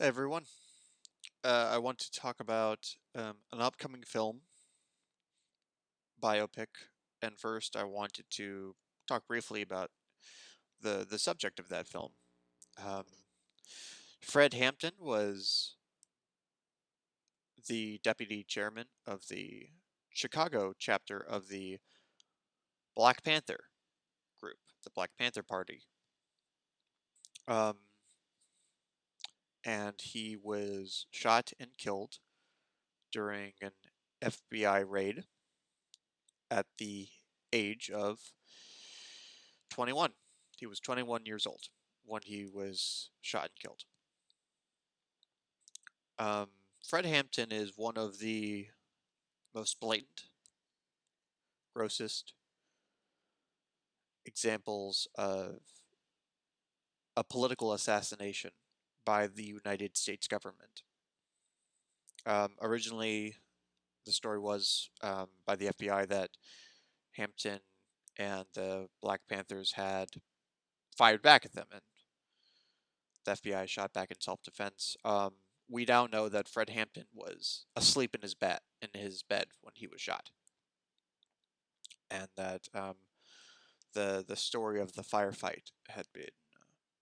Hey everyone. I want to talk about an upcoming film, biopic, and first I wanted to talk briefly about the subject of that film. Um, Fred Hampton was the deputy chairman of the Chicago chapter of the Black Panther group, the Black Panther Party, um, and he was shot and killed during an FBI raid at the age of 21. He was 21 years old when he was shot and killed. Um, Fred Hampton is one of the most blatant, grossest examples of a political assassination by the United States government. Originally, the story was by the FBI that Hampton and the Black Panthers had fired back at them, and the FBI shot back in self-defense. We now know that Fred Hampton was asleep in his bed when he was shot, and that the story of the firefight had been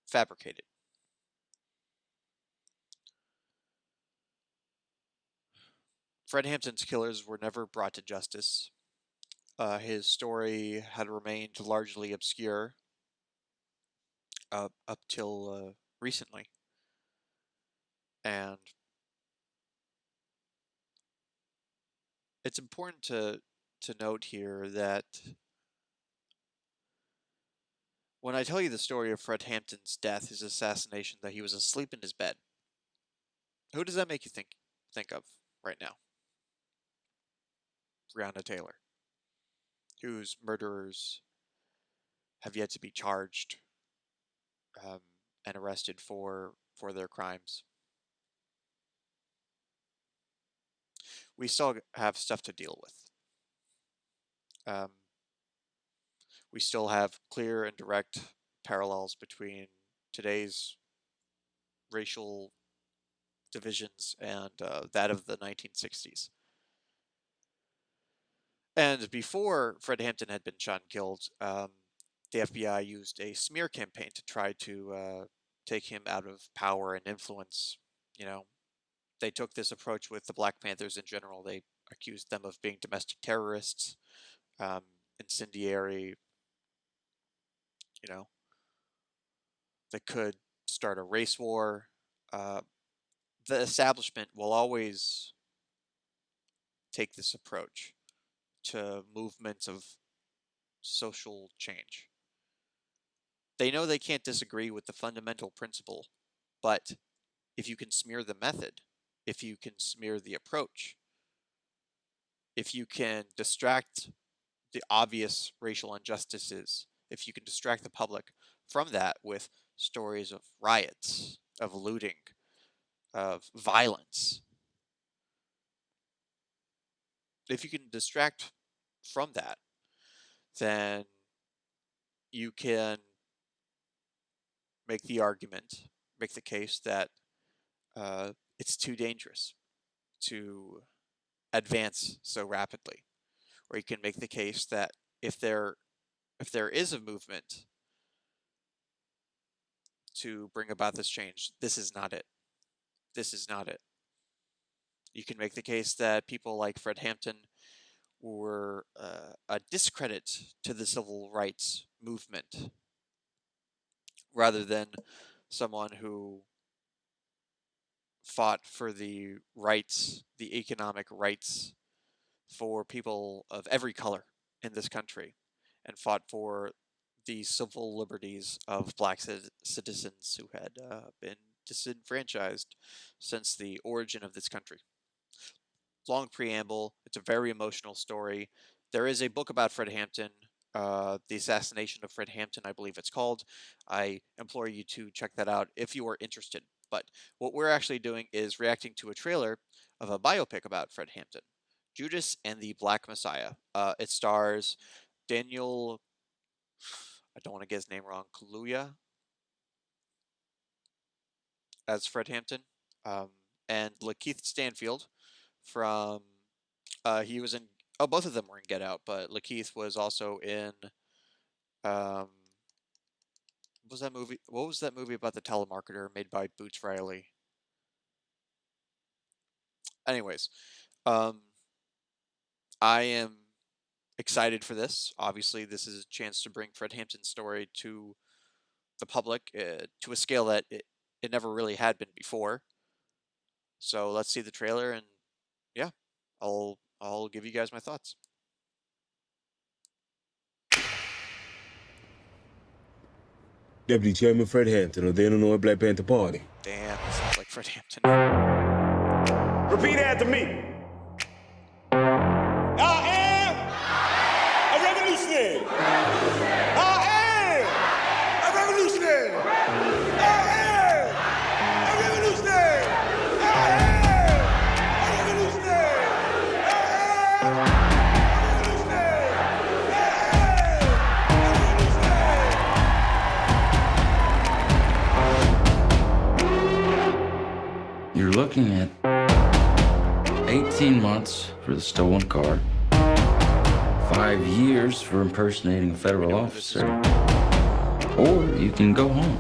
fabricated. Fred Hampton's killers were never brought to justice. His story had remained largely obscure up till recently, and it's important to note here that when I tell you the story of Fred Hampton's death, his assassination, that he was asleep in his bed, who does that make you think of right now? Breonna Taylor, whose murderers have yet to be charged um, and arrested for their crimes. We still have stuff to deal with. Um, we still have clear and direct parallels between today's racial divisions and that of the 1960s. And before Fred Hampton had been shot and killed, the FBI used a smear campaign to try to take him out of power and influence. You know, they took this approach with the Black Panthers in general. They accused them of being domestic terrorists, um, incendiary, you know, that could start a race war. Uh, the establishment will always take this approach to movements of social change. They know they can't disagree with the fundamental principle, but if you can smear the method, if you can smear the approach, if you can distract the obvious racial injustices, if you can distract the public from that with stories of riots, of looting, of violence, if you can distract from that, then you can make the argument, make the case that it's too dangerous to advance so rapidly. Or you can make the case that if there if there is a movement to bring about this change, this is not it. This is not it. You can make the case that people like Fred Hampton were a discredit to the civil rights movement rather than someone who fought for the rights, the economic rights for people of every color in this country and fought for the civil liberties of black citizens who had been disenfranchised since the origin of this country. Long preamble. It's a very emotional story. There is a book about Fred Hampton, The Assassination of Fred Hampton, I believe it's called. I implore you to check that out if you are interested. But what we're actually doing is reacting to a trailer of a biopic about Fred Hampton, Judas and the Black Messiah. It stars Daniel, I don't want to get his name wrong, Kaluuya as Fred Hampton. Um, and Lakeith Stanfield from he was in both of them were in Get Out, but Lakeith was also in what was that movie? What was that movie about the telemarketer made by Boots Riley? Anyways, um, I am excited for this. Obviously, this is a chance to bring Fred Hampton's story to the public to a scale that it never really had been before. So let's see the trailer, and yeah, I'll give you guys my thoughts. Deputy Chairman Fred Hampton of the Illinois Black Panther Party. Damn, this sounds like Fred Hampton. Repeat after me. I am a revolutionary. I am a revolutionary. I am a revolutionary. I am a revolutionary. I am a revolutionary. You're looking at 18 months for the stolen car, 5 years for impersonating a federal officer, or you can go home.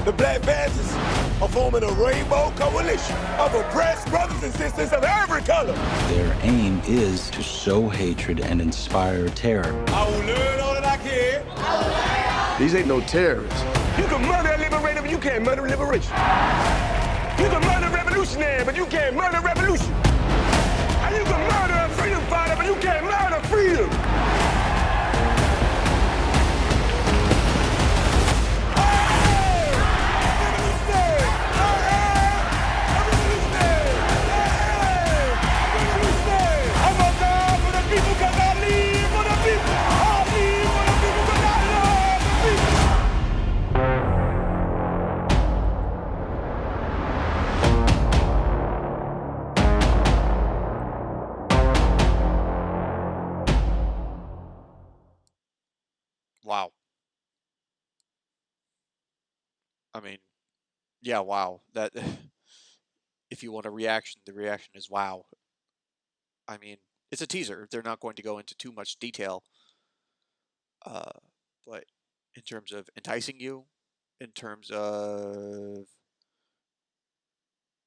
The Black Panthers are forming a rainbow coalition of oppressed brothers and sisters of every color. Their aim is to sow hatred and inspire terror. I will learn all that I can. These ain't no terrorists. You can murder a liberator, but you can't murder liberation. You can murder a revolutionary, but you can't murder revolution. And you can murder a freedom fighter, but you can't murder freedom. Wow. I mean, yeah, wow. That if you want a reaction, the reaction is wow. I mean, it's a teaser. They're not going to go into too much detail. Uh, but in terms of enticing you, in terms of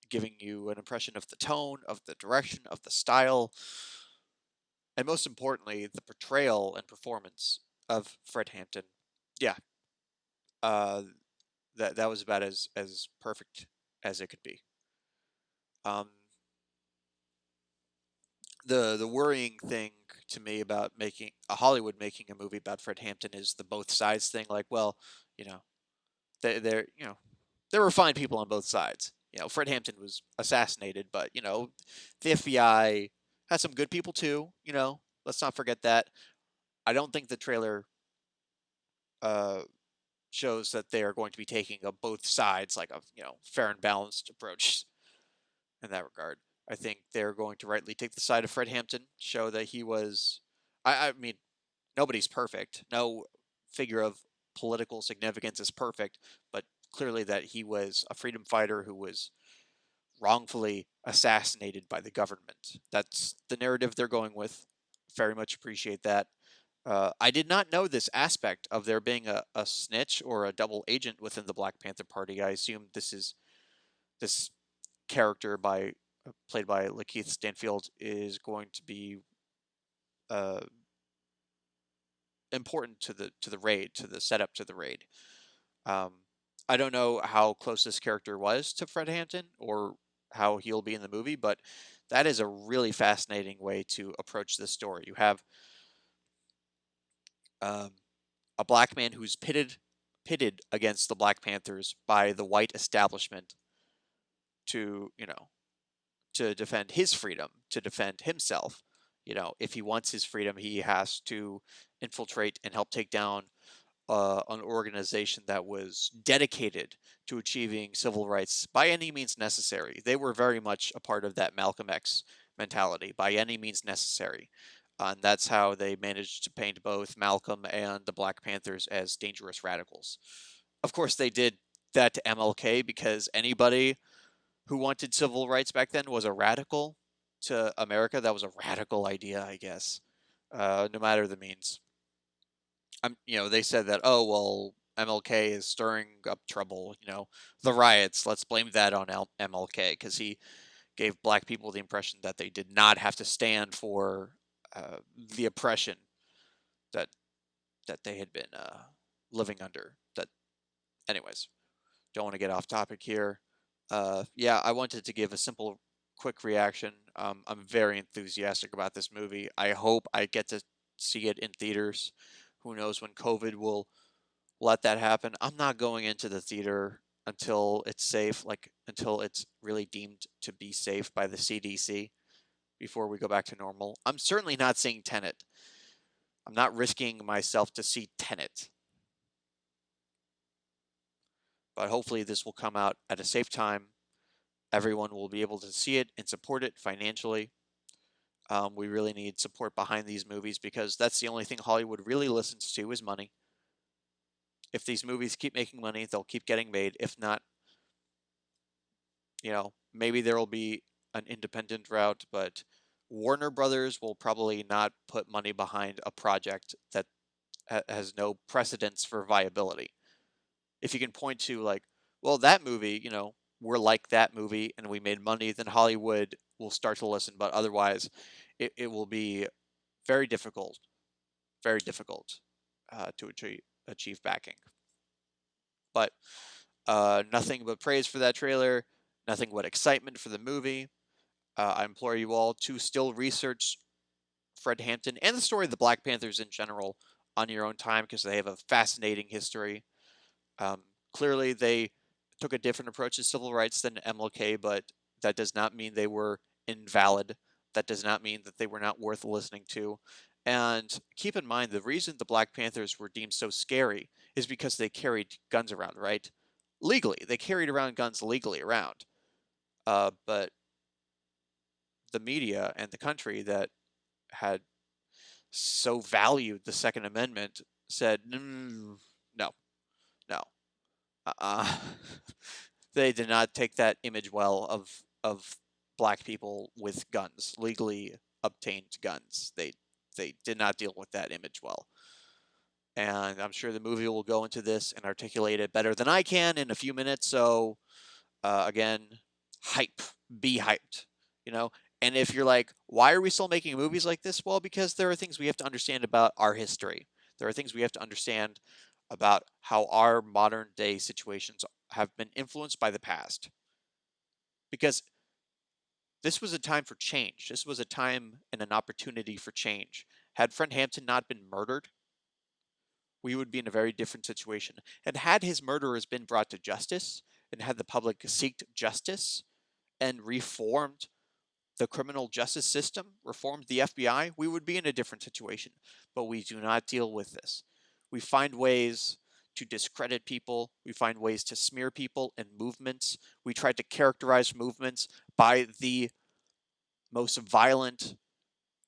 giving you an impression of the tone, of the direction, of the style, and most importantly, the portrayal and performance of Fred Hampton. Yeah, uh, that was about as perfect as it could be. Um, the worrying thing to me about making a Hollywood making a movie about Fred Hampton is the both sides thing. Like, well, you know, they're there were fine people on both sides. Fred Hampton was assassinated, but the FBI has some good people too. Let's not forget that. I don't think the trailer uh, shows that they are going to be taking a both sides, like a fair and balanced approach in that regard. I think they're going to rightly take the side of Fred Hampton, show that he was. I mean, nobody's perfect. No figure of political significance is perfect, but clearly that he was a freedom fighter who was wrongfully assassinated by the government. That's the narrative they're going with. Very much appreciate that. I did not know this aspect of there being a snitch or a double agent within the Black Panther Party. I assume this character played by Lakeith Stanfield is going to be uh, important to the raid, to the setup to the raid. Um, I don't know how close this character was to Fred Hampton or how he'll be in the movie, but that is a really fascinating way to approach this story. You have um, a black man who's pitted against the Black Panthers by the white establishment to to defend his freedom, to defend himself. If he wants his freedom, he has to infiltrate and help take down an organization that was dedicated to achieving civil rights by any means necessary. They were very much a part of that Malcolm X mentality, by any means necessary. And that's how they managed to paint both Malcolm and the Black Panthers as dangerous radicals. Of course, they did that to MLK because anybody who wanted civil rights back then was a radical to America. That was a radical idea, I guess, no matter the means. They said that, oh, well, MLK is stirring up trouble, the riots. Let's blame that on MLK because he gave black people the impression that they did not have to stand for the oppression that they had been living under. Anyways, don't want to get off topic here. Yeah, I wanted to give a simple, quick reaction. I'm very enthusiastic about this movie. I hope I get to see it in theaters. Who knows when COVID will let that happen. I'm not going into the theater until it's safe, until it's really deemed to be safe by the CDC before we go back to normal. I'm certainly not seeing Tenet. I'm not risking myself to see Tenet. But hopefully this will come out at a safe time. Everyone will be able to see it and support it financially. We really need support behind these movies because that's the only thing Hollywood really listens to is money. If these movies keep making money, they'll keep getting made. If not, maybe there will be an independent route, but Warner Brothers will probably not put money behind a project that has no precedence for viability. If you can point to well, that movie, we're like that movie and we made money, then Hollywood will start to listen. But otherwise, it will be very difficult to achieve backing. But nothing but praise for that trailer, nothing but excitement for the movie. I implore you all to still research Fred Hampton and the story of the Black Panthers in general on your own time because they have a fascinating history. Clearly, they took a different approach to civil rights than MLK, but that does not mean they were invalid. That does not mean that they were not worth listening to. And keep in mind, the reason the Black Panthers were deemed so scary is because they carried guns around, right? Legally. They carried around guns legally around. But the media and the country that had so valued the Second Amendment said, no. They did not take that image well of black people with guns, legally obtained guns. They did not deal with that image well. And I'm sure the movie will go into this and articulate it better than I can in a few minutes. So, again, hype. Be hyped. And if you're like, why are we still making movies like this? Well, because there are things we have to understand about our history. There are things we have to understand about how our modern day situations have been influenced by the past. Because this was a time for change. This was a time and an opportunity for change. Had Fred Hampton not been murdered, we would be in a very different situation. And had his murderers been brought to justice, and had the public seeked justice and reformed the criminal justice system, reformed the FBI, we would be in a different situation. But we do not deal with this. We find ways to discredit people. We find ways to smear people and movements. We try to characterize movements by the most violent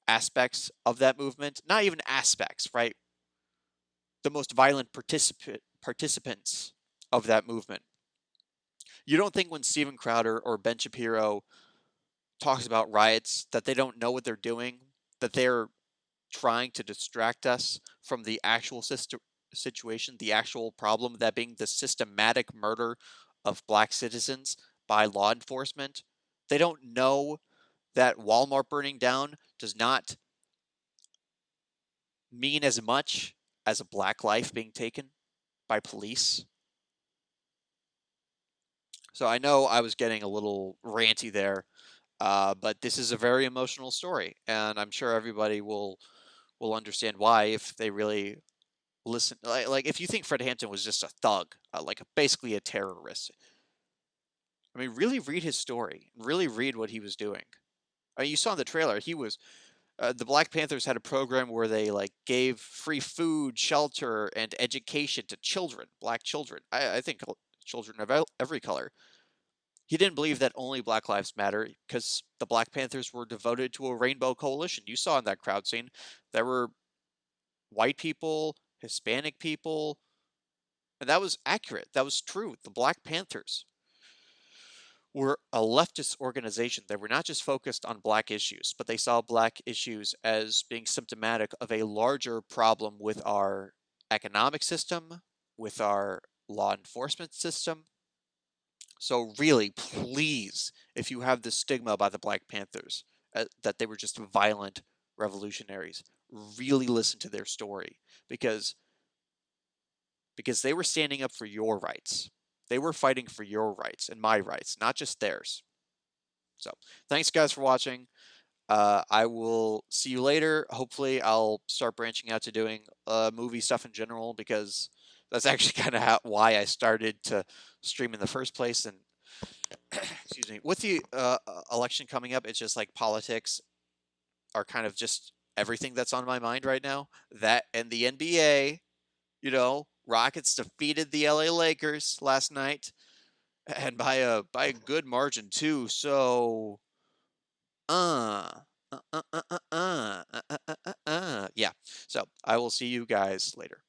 aspects of that movement. Not even aspects, right? The most violent participants of that movement. You don't think when Steven Crowder or Ben Shapiro talks about riots that they don't know what they're doing, that they're trying to distract us from the actual situation, the actual problem, that being the systematic murder of black citizens by law enforcement. They don't know that Walmart burning down does not mean as much as a black life being taken by police. So I know I was getting a little ranty there, but this is a very emotional story, and I'm sure everybody will understand why if they really listen. Like if you think Fred Hampton was just a thug, like basically a terrorist, I mean, really read his story, really read what he was doing. I mean, you saw in the trailer, he was the Black Panthers had a program where they gave free food, shelter, and education to children, black children. I think children of every color. He didn't believe that only Black Lives Matter because the Black Panthers were devoted to a rainbow coalition. You saw in that crowd scene, there were white people, Hispanic people, And that was accurate. That was true. The Black Panthers were a leftist organization. They were not just focused on black issues, but they saw black issues as being symptomatic of a larger problem with our economic system, with our law enforcement system. So really, please, if you have this stigma about the Black Panthers, that they were just violent revolutionaries, really listen to their story, because they were standing up for your rights. They were fighting for your rights and my rights, not just theirs. So thanks, guys, for watching. I will see you later. Hopefully, I'll start branching out to doing movie stuff in general, because that's actually kind of why I started to stream in the first place. And excuse me, with the election coming up, it's just like politics are kind of just everything that's on my mind right now. That and the NBA, Rockets defeated the LA Lakers last night, and by a good margin too. So, yeah. So I will see you guys later.